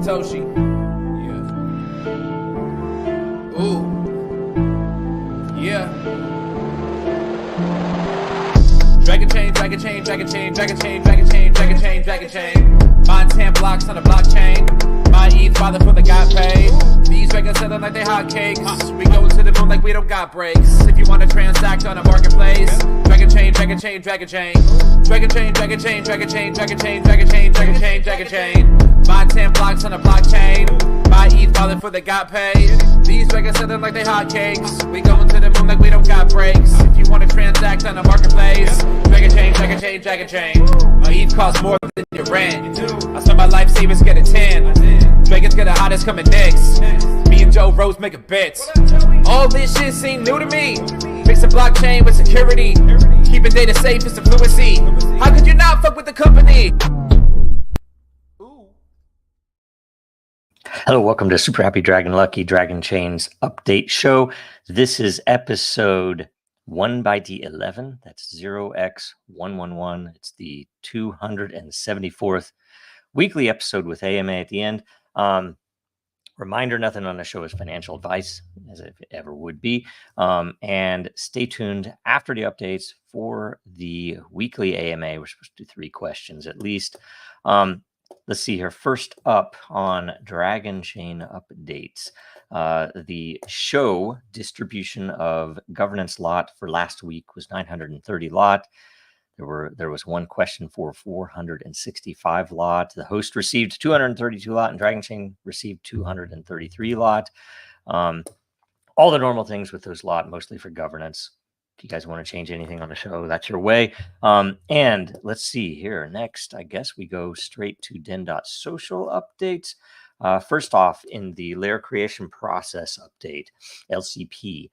Den.Social. Yeah. Ooh. Yeah. Dragonchain, Dragonchain, Dragonchain, Dragonchain, Dragonchain, Dragonchain, Dragonchain. Mine 10 blocks on the blockchain. My ETH father for the got paid. These records selling like they hotcakes. We go to the moon like we don't got breaks. If you want to transact on a marketplace, Dragonchain, Dragonchain, Dragonchain. Dragonchain, Dragonchain, Dragonchain, Dragonchain, Dragonchain, Dragonchain, Dragonchain. Mine 10 blocks on the blockchain. My ETH father for the got paid. These records selling like they hotcakes. We go to the moon like we don't got breaks. If you want to transact on a marketplace, Dragonchain, Dragonchain, Dragonchain. My ETH costs more than your rent. I saw my life savings get a 10. Dragons get the hottest coming next. Me and Joe Rose make a bet. All this shit seem new to me. Mix a blockchain with security. Keeping data safe is the fluency. How could you not fuck with the company? Hello, welcome to Super Happy Dragon Lucky Dragonchain's update show. This is episode 1/11. That's 0x111. It's the 274th weekly episode with AMA at the end. Reminder, nothing on the show is financial advice, as it ever would be. And stay tuned after the updates for the weekly AMA. We're supposed to do 3 questions at least. Let's see here. First up on Dragonchain updates, the show distribution of governance lot for last week was 930 lot. There was one question for 465 lot. The host received 232 lot, and Dragonchain received 233 lot. All the normal things with those lot, mostly for governance. If you guys want to change anything on the show, that's your way. And let's see here. Next, I guess we go straight to Den.Social updates. First off, in the layer creation process update, LCP,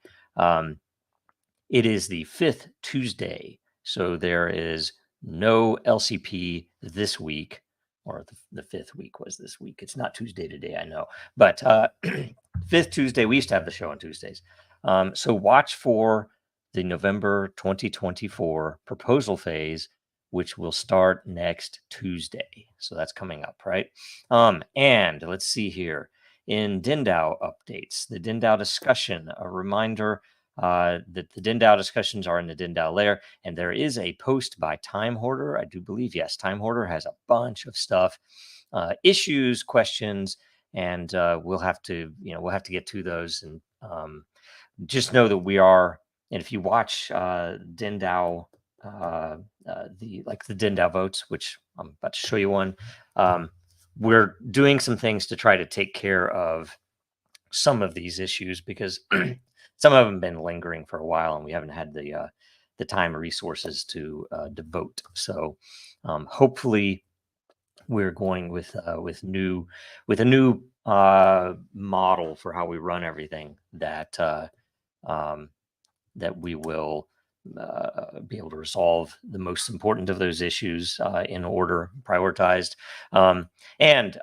it is the 5th Tuesday. So there is no LCP this week, or the 5th week was this week. It's not Tuesday today, I know. But 5th Tuesday, we used to have the show on Tuesdays. So watch for the November 2024 proposal phase, which will start next Tuesday. So that's coming up, right? And let's see here. In DinDAO updates, the DinDAO discussion, a reminder that the DinDAO discussions are in the DinDAO layer, and there is a post by Time Hoarder. I do believe, yes, Time Hoarder has a bunch of stuff, issues, questions, and we'll have to get to those. And just know that we are. And if you watch DinDAO, the DinDAO votes, which I'm about to show you one, we're doing some things to try to take care of some of these issues, because some of them have been lingering for a while, and we haven't had the time or resources to devote. So hopefully, we're going with a new model for how we run everything that we will be able to resolve the most important of those issues in order, prioritized. And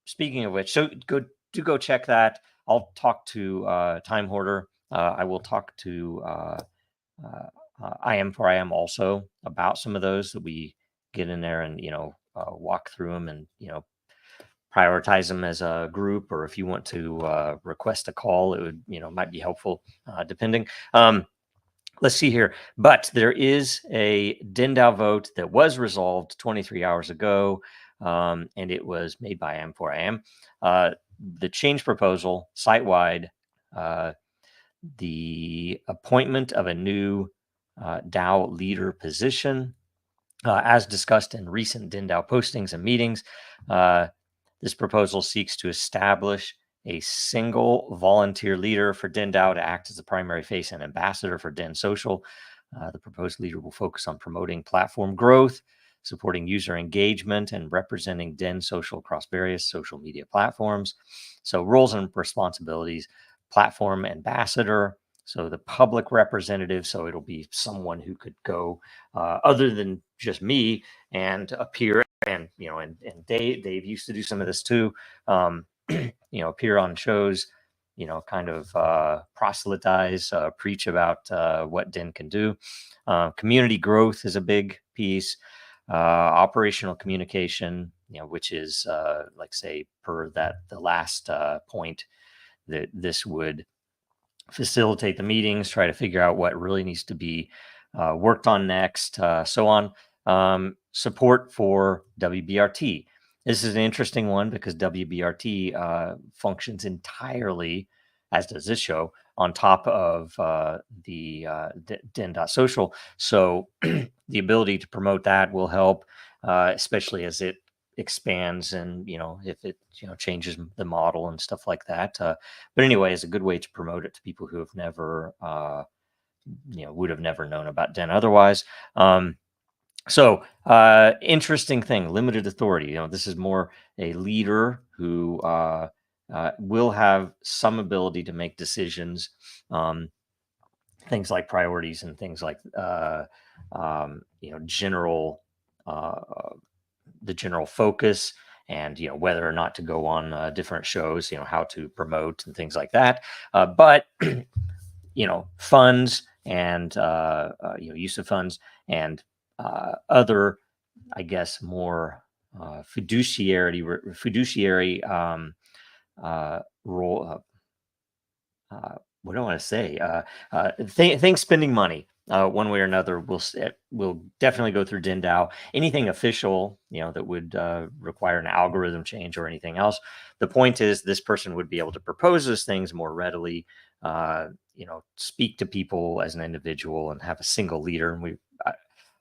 speaking of which, so go check that. I'll talk to Time Hoarder. I will talk to I am also about some of those, that we get in there and walk through them and prioritize them as a group, or if you want to request a call, it would, might be helpful, depending. Let's see here. But there is a DinDAO vote that was resolved 23 hours ago, and it was made by IAM. The change proposal, site-wide, the appointment of a new DAO leader position, as discussed in recent DinDAO postings and meetings. This proposal seeks to establish a single volunteer leader for DinDAO to act as the primary face and ambassador for Den.Social. The proposed leader will focus on promoting platform growth, supporting user engagement, and representing Den.Social across various social media platforms. So roles and responsibilities: platform ambassador, so the public representative. So it'll be someone who could go other than just me and appear. And and Dave used to do some of this too. Appear on shows, kind of proselytize, preach about what Den can do. Community growth is a big piece. Operational communication, which is like say per the last point, that this would facilitate the meetings, try to figure out what really needs to be worked on next, so on. Support for WBRT. This is an interesting one because WBRT functions entirely, as does this show, on top of the Den.Social. So the ability to promote that will help, especially as it expands and if it changes the model and stuff like that. But anyway, it's a good way to promote it to people who have never would have never known about Den otherwise. So interesting thing, limited authority. This is more a leader who will have some ability to make decisions, things like priorities and things like general the general focus, and whether or not to go on different shows, how to promote and things like that. But funds and use of funds and other, I guess, more fiduciary role. What do I want to say? Things spending money one way or another will definitely go through DINDAO. Anything official, that would require an algorithm change or anything else. The point is, this person would be able to propose those things more readily, speak to people as an individual and have a single leader. And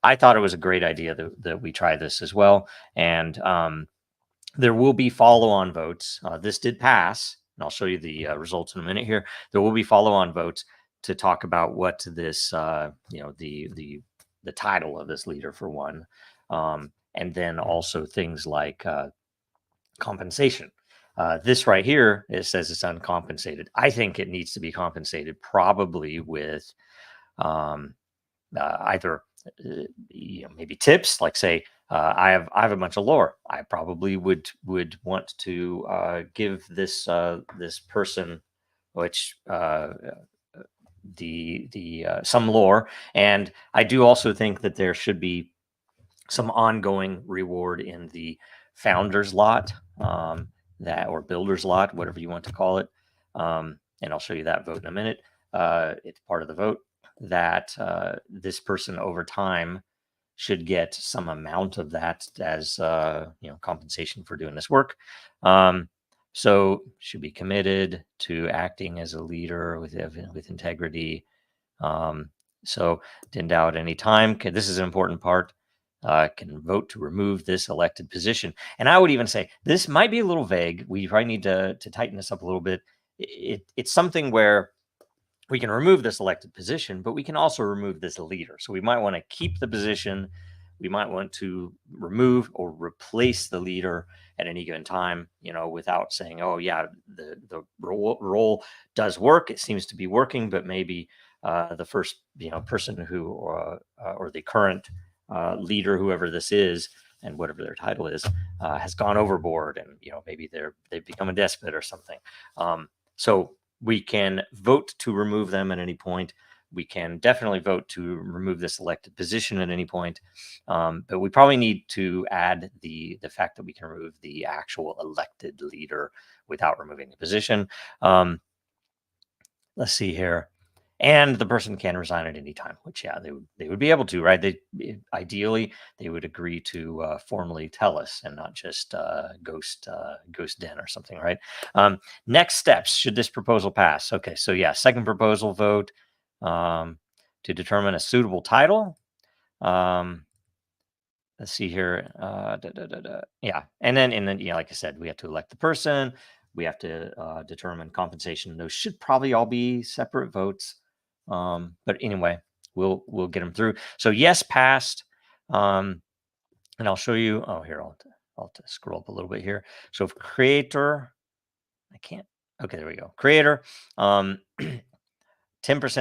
I thought it was a great idea that we try this as well. And there will be follow-on votes. This did pass, and I'll show you the results in a minute here. There will be follow-on votes to talk about what this, the title of this leader, for one, and then also things like compensation. This right here, it says it's uncompensated. I think it needs to be compensated, probably with either maybe tips, like say I have a bunch of lore. I probably would want to give this this person, which some lore, and I do also think that there should be some ongoing reward in the founder's lot, that, or builder's lot, whatever you want to call it. And I'll show you that vote in a minute. It's part of the vote that this person over time should get some amount of that as compensation for doing this work. So should be committed to acting as a leader with integrity. So DINDAO at any time. This is an important part. Can vote to remove this elected position. And I would even say this might be a little vague. We probably need to tighten this up a little bit. It's something where we can remove this elected position, but we can also remove this leader. So we might want to keep the position. We might want to remove or replace the leader at any given time, without saying, oh yeah, the role does work. It seems to be working, but maybe the first, person who, or the current leader, whoever this is, and whatever their title is, has gone overboard, and maybe they've become a despot or something. So we can vote to remove them at any point. We can definitely vote to remove this elected position at any point. But we probably need to add the fact that we can remove the actual elected leader without removing the position. Let's see here. And the person can resign at any time, which, yeah, they would be able to, right? Ideally, they would agree to formally tell us and not just ghost den or something, right? Next steps, should this proposal pass? Okay, so yeah, second proposal vote to determine a suitable title. Let's see here. Yeah, and then like I said, we have to elect the person. We have to determine compensation. Those should probably all be separate votes. But anyway, we'll get them through. So yes, passed. And I'll show you. Oh, here, I'll have to scroll up a little bit here. So if creator, I can't. Okay, there we go. Creator, 10%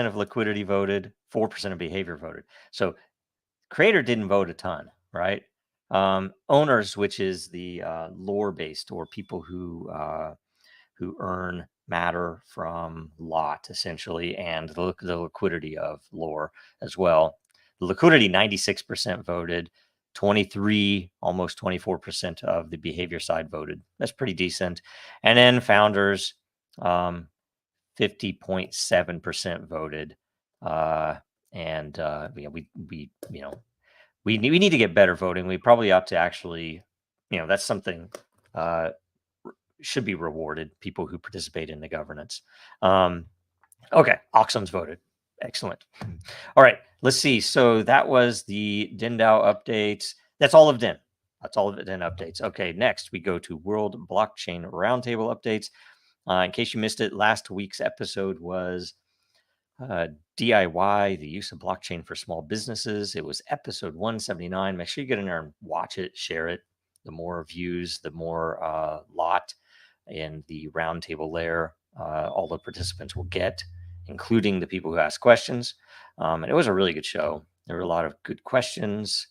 of liquidity voted, 4% of behavior voted. So creator didn't vote a ton, right? Owners, which is the lore based, or people who earn matter from lot, essentially, and the liquidity of lore as well. The liquidity, 96% voted. 23, almost 24% of the behavior side voted. That's pretty decent. And then founders, 50.7% voted. We need to get better voting. We probably ought to actually, that's something should be rewarded, people who participate in the governance. Okay, Oxums voted. Excellent. All right, let's see. So that was the DAO updates. That's all of DIN. That's all of the DIN updates. Okay, next we go to World Blockchain Roundtable updates. In case you missed it, last week's episode was DIY, the use of blockchain for small businesses. It was episode 179. Make sure you get in there and watch it, share it. The more views, the more lot in the roundtable layer all the participants will get, including the people who ask questions. And it was a really good show. There were a lot of good questions,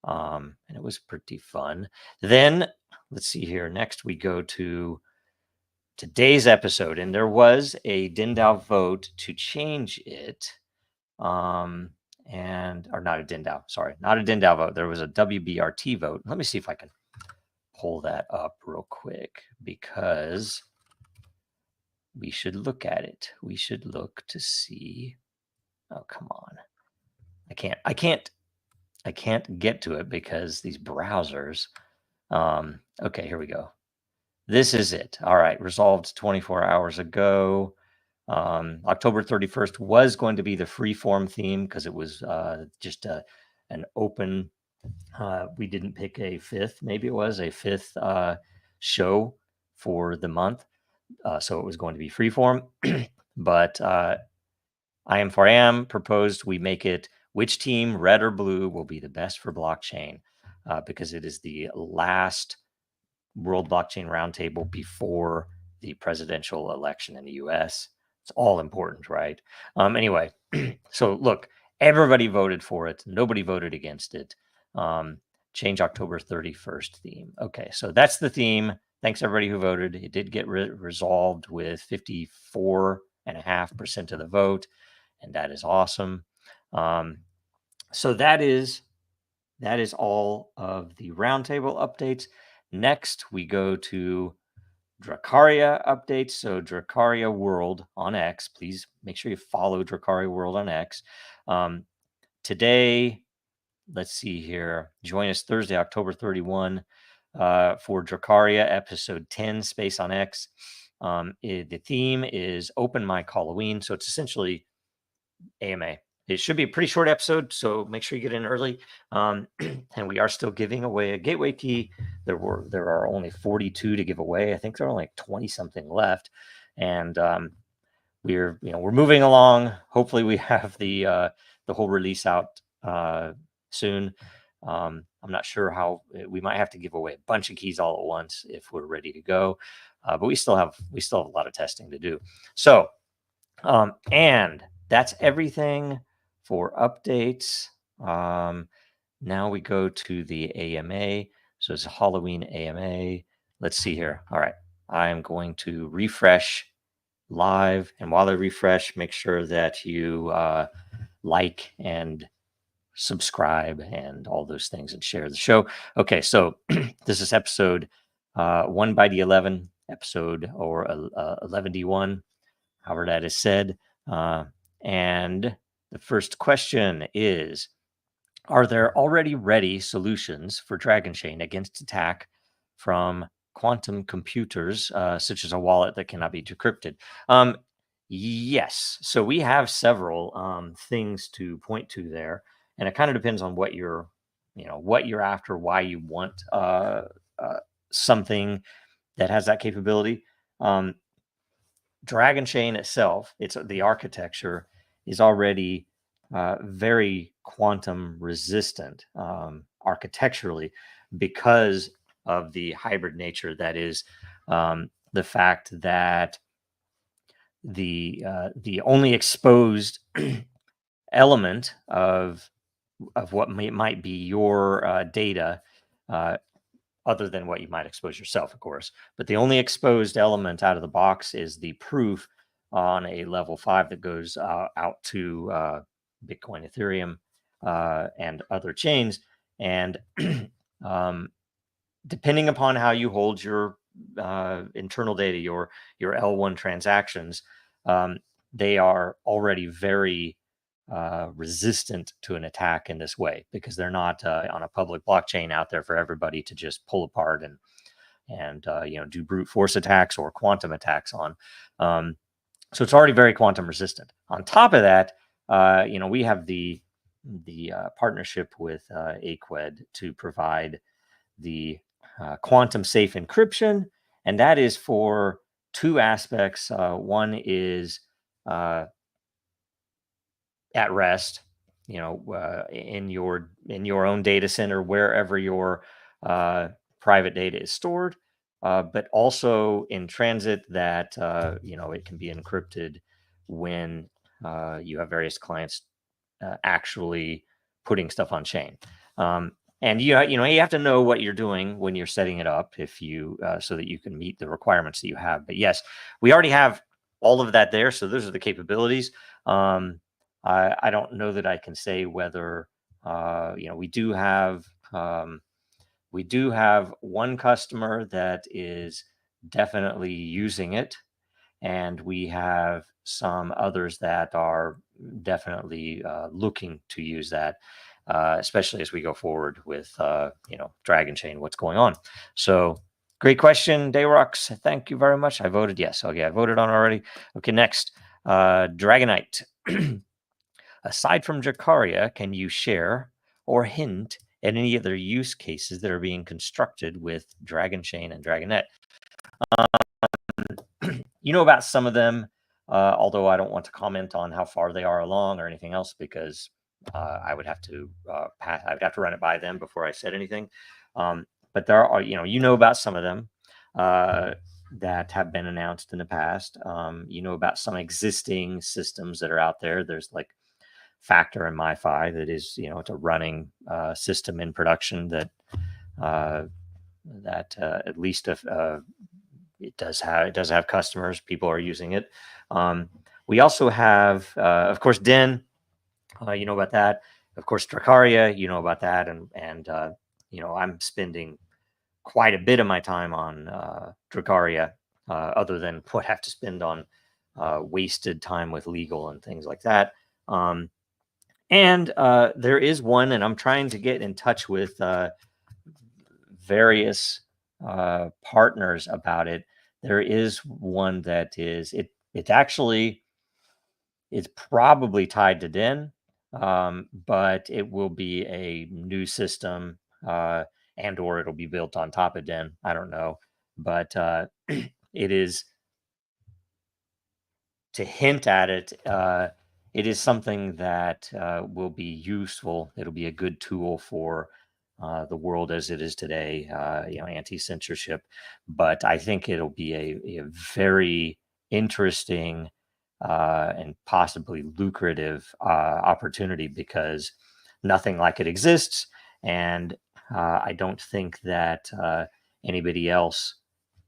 and it was pretty fun. Then, let's see here. Next, we go to today's episode, and there was a DINDAO vote to change it. Or not a DINDAO, sorry, not a DINDAO vote. There was a WBRT vote. Let me see if I can pull that up real quick, because we should look at it. We should look to see. Oh, come on. I can't get to it because these browsers. Okay, here we go. This is it. All right, resolved 24 hours ago. October 31st was going to be the freeform theme because it was just an open. We didn't pick a fifth. Maybe it was a fifth show for the month. So it was going to be freeform. But I Am for Am proposed we make it which team, red or blue, will be the best for blockchain, because it is the last World Blockchain Roundtable before the presidential election in the US. It's all important, right? Anyway, so look, everybody voted for it. Nobody voted against it. Change October 31st theme. Okay, so that's the theme. Thanks everybody who voted. It did get resolved with 54.5% of the vote, and that is awesome. So that is all of the roundtable updates. Next, we go to DRAKARIA updates. So DRAKARIA World on X. Please make sure you follow DRAKARIA World on X. Today, let's see here. Join us Thursday, October 31, for DRAKARIA episode 10, Space on X. The theme is Open Mic Halloween. So it's essentially AMA. It should be a pretty short episode, so make sure you get in early. And we are still giving away a gateway key. There are only 42 to give away. I think there are only like 20 something left, and we're moving along. Hopefully, we have the whole release out soon. I'm not sure how. We might have to give away a bunch of keys all at once if we're ready to go, but we still have a lot of testing to do. So, and that's everything for updates. Now we go to the AMA. So it's a Halloween AMA. Let's see here. All right. I'm going to refresh live. And while I refresh, make sure that you like and subscribe and all those things and share the show. Okay. So this is episode 1x11, episode or 11D1, however that is said. And the first question is, are there already ready solutions for Dragonchain against attack from quantum computers, such as a wallet that cannot be decrypted? Yes. So we have several things to point to there, and it kind of depends on what you're after, why you want something that has that capability. Dragonchain itself, the architecture is already very quantum resistant architecturally because of the hybrid nature. That is the fact that the only exposed element of what might be your data, other than what you might expose yourself, of course, but the only exposed element out of the box is the proof on a level 5 that goes out to Bitcoin, Ethereum, and other chains, And depending upon how you hold your internal data, your L1 transactions, they are already very resistant to an attack in this way, because they're not on a public blockchain out there for everybody to just pull apart and do brute force attacks or quantum attacks on. So it's already very quantum resistant. On top of that, we have the partnership with AQUED to provide the quantum safe encryption, and that is for two aspects. One is at rest, in your own data center, wherever your private data is stored, but also in transit, that it can be encrypted when you have various clients actually putting stuff on chain. And you have to know what you're doing when you're setting it up, if you so that you can meet the requirements that you have. But yes, we already have all of that there. So those are the capabilities. I don't know that I can say whether we do have one customer that is definitely using it, and we have some others that are definitely looking to use that, especially as we go forward with Dragonchain, what's going on. So great question, Dayrox. Thank you very much. I voted yes. Okay, I voted on already. Okay, next, Dragonite. Aside from DRAKARIA, can you share or hint at any other use cases that are being constructed with Dragonchain and Dragonet? You know about some of them, although I don't want to comment on how far they are along or anything else, because I would have to I would have to run it by them before I said anything. But there are, about some of them that have been announced in the past. About some existing systems that are out there. There's like Factor and MiFi that is, it's a running system in production that at least it does have customers. People are using it. We also have, of course, Den. You know about that. Of course, DRAKARIA. You know about that. And I'm spending quite a bit of my time on DRAKARIA, other than what I have to spend on wasted time with legal and things like that. And there is one, and I'm trying to get in touch with various partners about it. There is one that is it's probably tied to Den, but it will be a new system, and or it'll be built on top of Den. I don't know, but it is, to hint at it. It is something that will be useful. It'll be a good tool for the world as it is today, anti-censorship. But I think it'll be a very interesting and possibly lucrative opportunity, because nothing like it exists. And I don't think that anybody else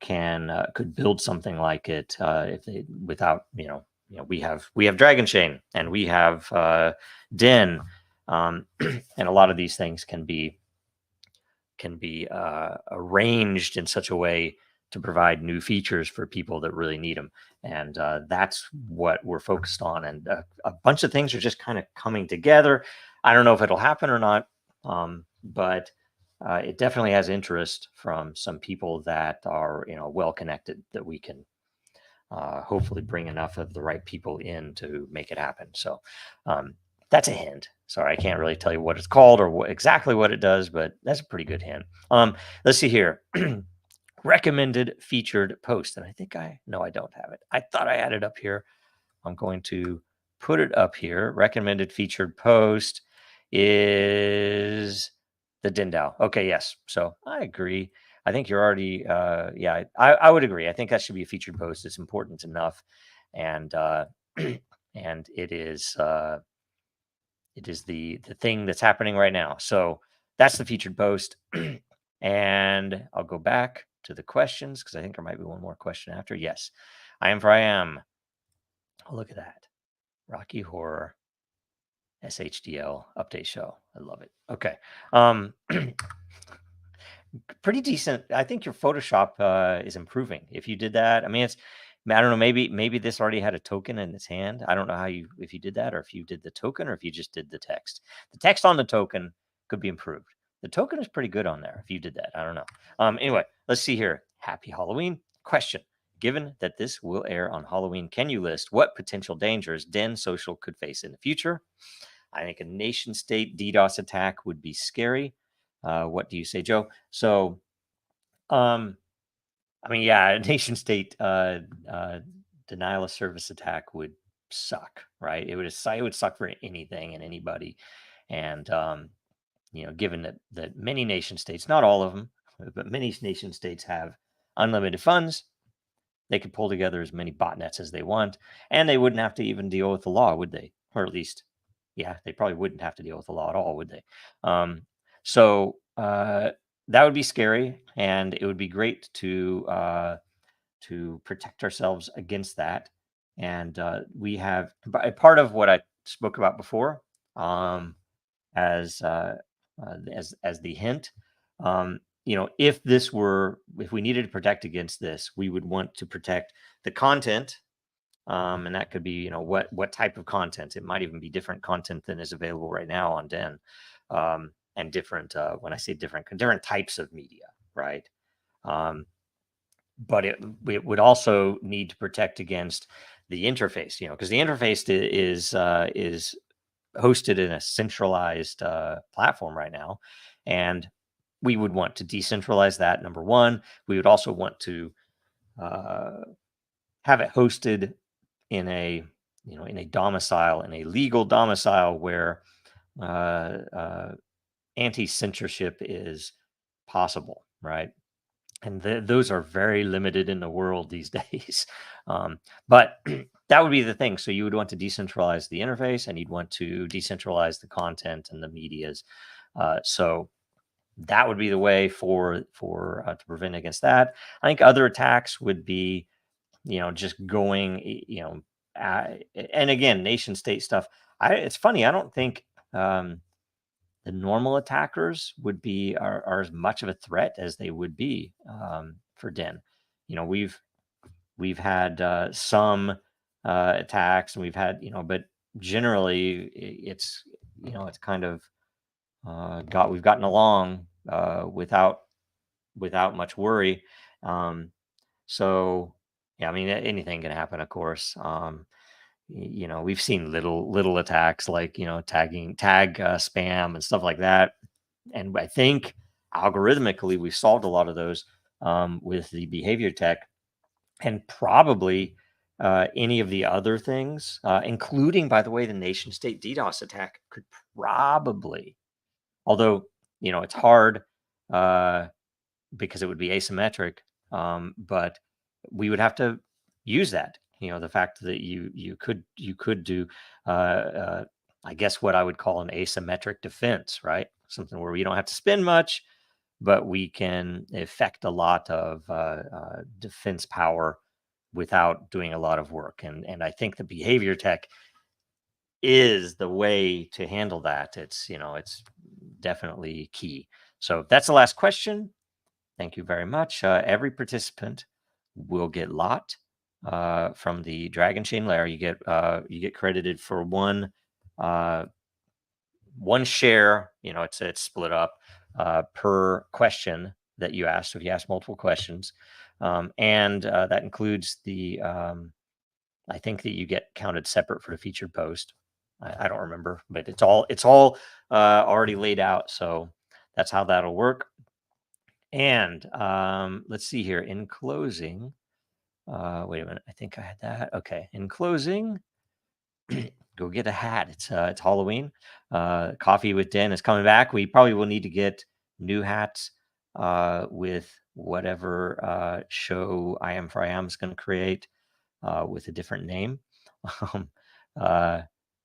could build something like it if they without we have Dragonchain, and we have Den, and a lot of these things can be arranged in such a way to provide new features for people that really need them. And that's what we're focused on. And a bunch of things are just kind of coming together. I don't know if it'll happen or not, but it definitely has interest from some people that are well connected, that we can hopefully bring enough of the right people in to make it happen. So that's a hint. Sorry, I can't really tell you what it's called or exactly what it does, but that's a pretty good hint. Let's see here. Recommended featured post. And I think I don't have it. I thought I had it up here. I'm going to put it up here. Recommended featured post is the DAO. Okay, yes. So I agree. I think you're already, I would agree. I think that should be a featured post. It's important enough. And and it is the thing that's happening right now. So that's the featured post. And I'll go back to the questions, because I think there might be one more question after. Yes, I am for I am. Oh, look at that. Rocky Horror SHDL update show. I love it. Okay. Pretty decent. I think your Photoshop is improving. If you did that, I mean, I don't know. Maybe this already had a token in its hand. I don't know if you did that, or if you did the token, or if you just did the text. The text on the token could be improved. The token is pretty good on there. If you did that, I don't know. Anyway, let's see here. Happy Halloween. Question: given that this will air on Halloween, can you list what potential dangers Den.Social could face in the future? I think a nation state DDoS attack would be scary. What do you say, Joe? So, um, I mean, yeah, a nation state denial of service attack would suck, right? It would suck for anything and anybody. And given that many nation states, not all of them, but many nation states have unlimited funds, they could pull together as many botnets as they want, and they wouldn't have to even deal with the law, would they? Or at least, yeah, they probably wouldn't have to deal with the law at all, would they? So that would be scary, and it would be great to protect ourselves against that. And we have part of what I spoke about before, as as the hint. If we needed to protect against this, we would want to protect the content, and that could be what type of content. It might even be different content than is available right now on Den, and different. When I say different types of media, right? But it would also need to protect against the interface, because the interface is hosted in a centralized platform right now, and we would want to decentralize that. Number one, we would also want to have it hosted in a domicile, in a legal domicile where anti-censorship is possible, right? And those are very limited in the world these days. But that would be the thing. So you would want to decentralize the interface, and you'd want to decentralize the content and the medias. So that would be the way for to prevent against that. I think other attacks would be, just going, and again, nation state stuff. It's funny. I don't think the normal attackers are as much of a threat as they would be for Den. We've had some attacks, and we've had, but generally it's kind of we've gotten along without much worry. So yeah, I mean, anything can happen, of course. We've seen little attacks like tag spam and stuff like that, and I think algorithmically we've solved a lot of those with the behavior tech, and probably any of the other things, including, by the way, the nation state DDoS attack could probably, although it's hard because it would be asymmetric, but we would have to use that. The fact that you could do, I guess, what I would call an asymmetric defense, right? Something where we don't have to spend much, but we can affect a lot of defense power without doing a lot of work. And I think the behavior tech is the way to handle that. It's definitely key. So that's the last question. Thank you very much. Every participant will get lot from the Dragonchain layer. You get credited for one share. It's split up per question that you ask. So if you ask multiple questions, and that includes the I think that you get counted separate for the featured post. I don't remember, but it's all already laid out. So that's how that'll work. And let's see here. In closing, wait a minute. I think I had that. Okay. In closing, go get a hat. It's Halloween. Coffee with Den is coming back. We probably will need to get new hats with whatever show I Am for I Am is going to create with a different name.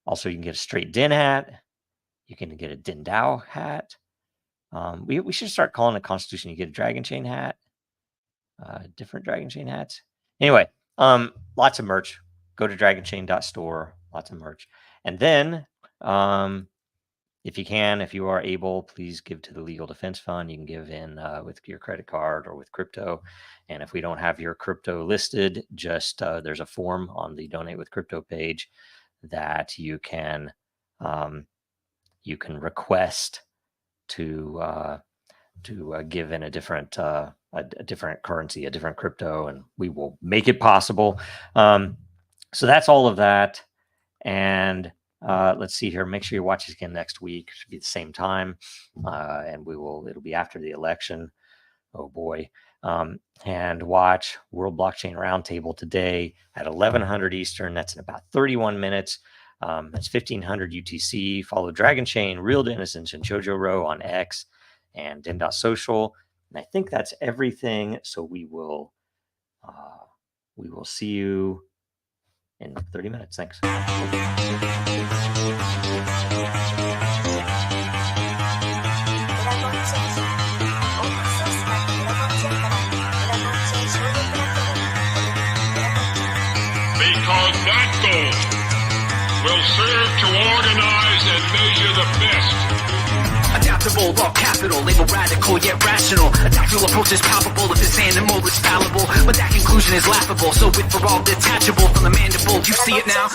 Also, you can get a straight Den hat. You can get a Den DAO hat. We should start calling it Constitution. You get a Dragonchain hat, different Dragonchain hats. Anyway, lots of merch. Go to Dragonchain.Store. Lots of merch. And then if you can, if you are able, please give to the Legal Defense Fund. You can give in with your credit card or with crypto. And if we don't have your crypto listed, just there's a form on the Donate with Crypto page that you can request to give in a different currency, a different crypto, and we will make it possible. So that's all of that. And let's see here. Make sure you watch us again next week. It should be the same time, and it'll be after the election. Oh boy. And watch World Blockchain Roundtable today at 1100 Eastern. That's in about 31 minutes. That's 1500 UTC. Follow Dragonchain, Real to Innocence, and Jojo Row on X and Den.Social. And I think that's everything. So we will see you in 30 minutes. Thanks. Because that goal will serve to organize and measure the best. Adaptable, all capital, label radical yet rational. A tactical approach is palpable if this animal is fallible. But that conclusion is laughable, so with for all detachable from the mandible. You see it now?